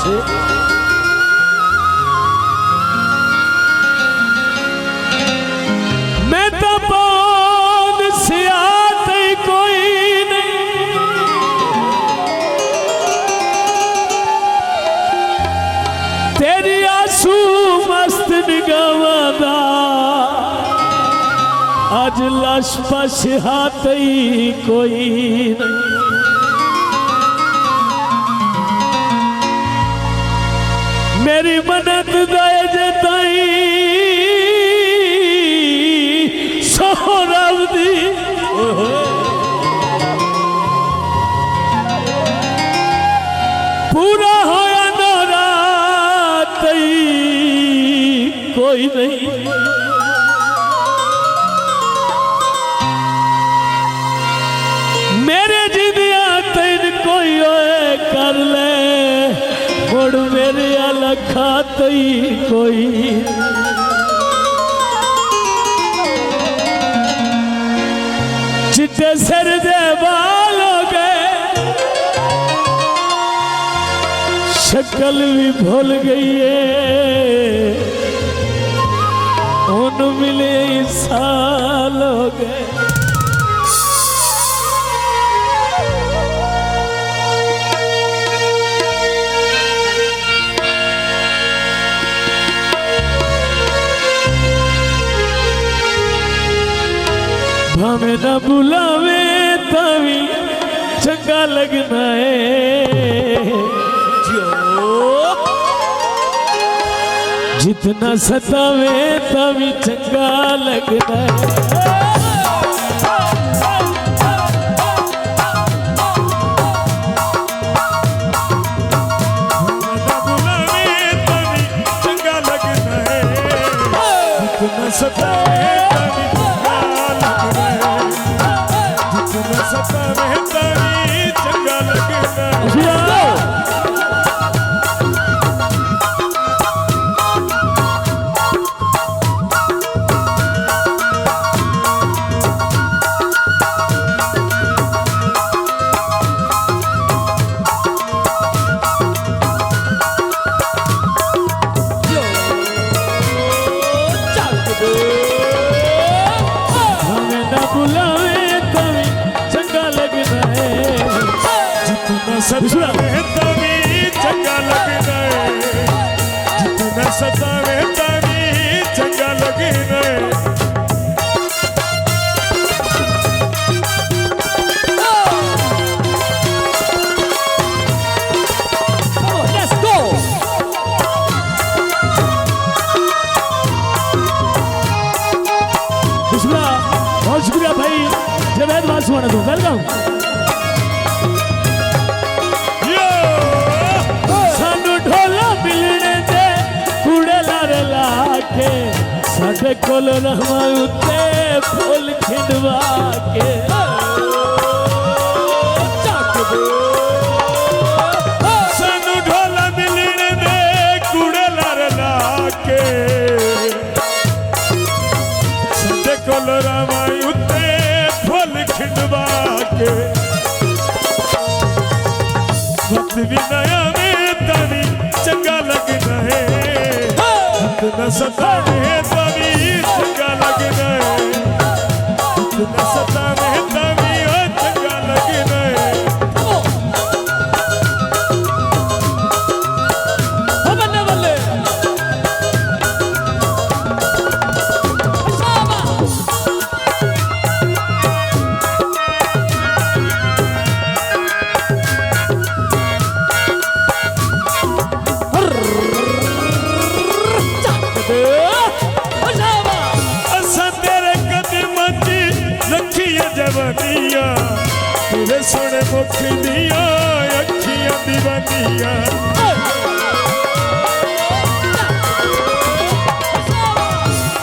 छे। मैं तो पौन सियात कोई नहीं, तेरी आंसू मस्त निगावादा आज लाश पास हाथ ही कोई नहीं। मेरी मन्नत दाए जताई सोहराब दी पूरा होया नारा तई कोई नहीं। मेरे जिदिया तेन कोई ओए कर ले मुड़ मेरे अलखा तई कोई। चिट्टे सिर दे बाल हो गए, शक्ल भी भूल गई है, उन मिले साल हो गए। भावे न बुलावे तभी चंगा लगना है, जितना सतावे तभी चंगा लगना है। सतावे तभी चंगा लगना है, जितना सतावे तभी चंगा लगना है। बहुत शुक्रिया भाई जवेद वासवाना को वेलकम। साढ़े कोल रहमा उत्ते फूल खिंडवा के सानू ढोला मिलने दे कूड़े लार लाके, साढ़े कोल रहमा उत्ते फूल खिंडवा के। वक्त भी नया में तभी चंगा लगना है, जितना सतावे तभी चंगा लगना है, जितना सतावे तभी चंगा लगना है। बल्ले बल्ले जवानिया तेरे सोने मुख दिया अखियां दीवानिया।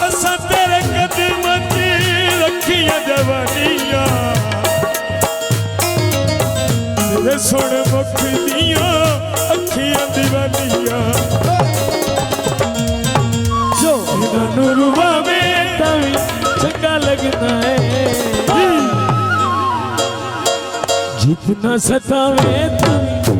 असा तेरे कदम ची रखिया जवानिया, तेरे सोने मुख दिया अखियां दीवानिया। जो नूरवा में तभी चंगा लगना है, जितना सतावे तभी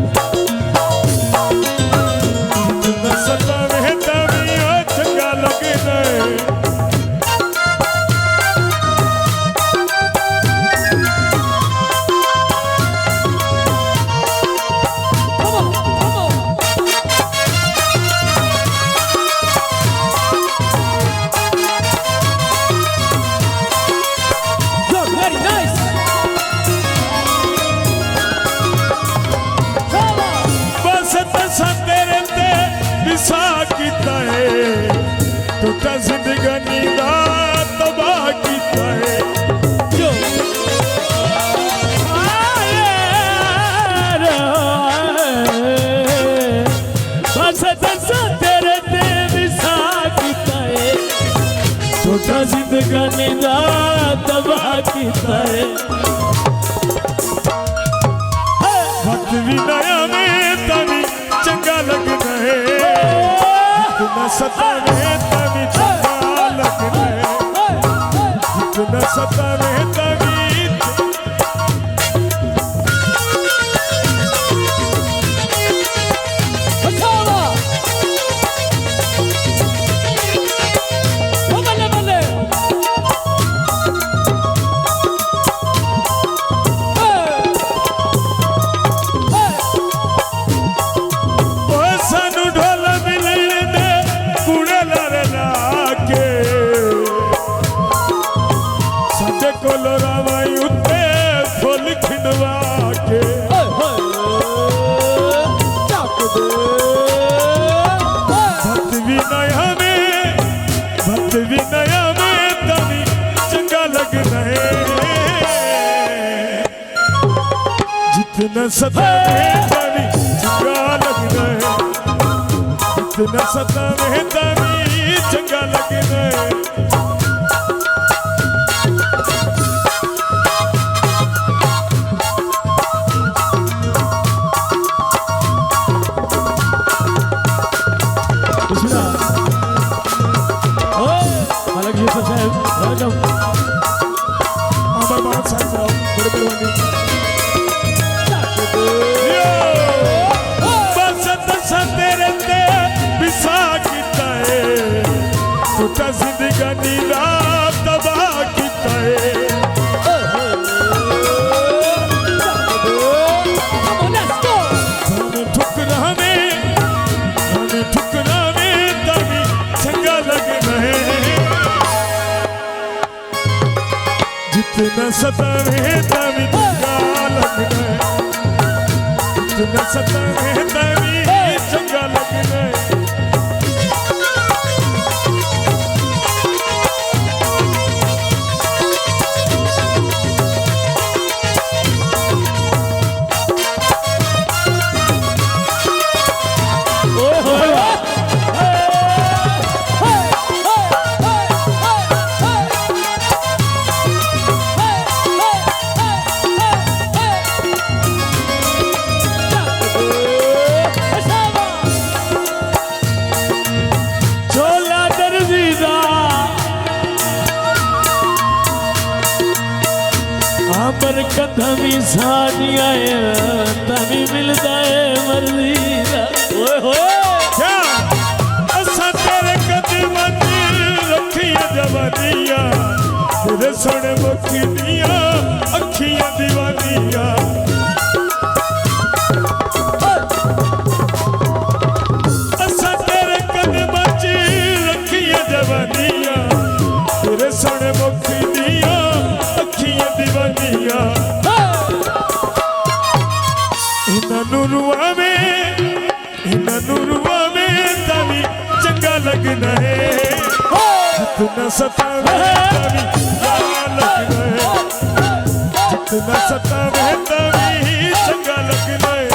विसा किता है टूटा जिंदगानी दा तबाह किता है जो बस दस तेरे ते विसा किता है टूटा जिंदगानी दा तबाह किता है वक्त भी नया में तभी चंगा लगना है जितना सतावे तभी चंगा लगना है जितना सतावे तभी जितना सतावे तभी चंगा लगना है जितना सतावे तभी चंगा लगना है अलग जी साहब वेलकम अमर मान साहब बड़े बड़े तेरे ते विसा किता है टूटा जिंदगानी दा तबाह किता है ठुकरा में तभी चंगा लगना है जितना सतावे तभी चंगा लगना है जितना सतावे तभी चंगा लगना है पर कदमी सानिया तभी मिलता है मर्जी ओए होए क्या असा तेरे कदम रखिया जवानिया तेरे सोने मुखी दिया अखियां दीवानिया असा तेरे कदम रखिया जवानिया तेरे सोने मुखी दिया अखियां दीवानिया इन्ना नूरुआ में तभी चंगा लगना है जितना सतावे तभी चंगा लगना है जितना सतावे तभी चंगा लगना है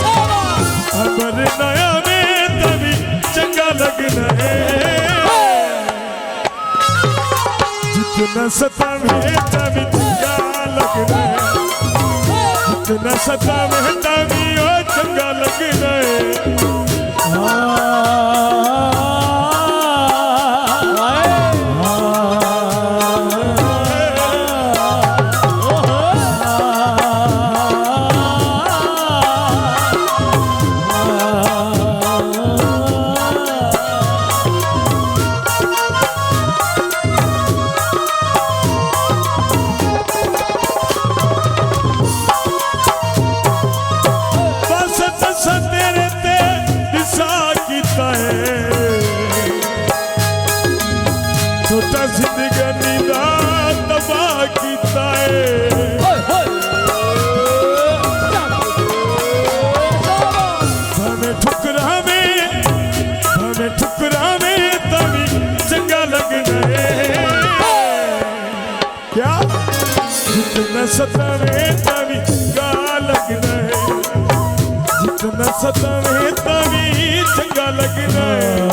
अमर नया में तभी चंगा लगना है जितना सतावे तभी चंगा लगना है जितना सतावे तावी ओ चंगा लगना है छोटा जिंदगी दा तबाह कीता है भावे ठुकरावे तभी चंगा लगना है क्या जितना सतावे तभी गा लगना है जितना सतावे तभी चंगा लगना है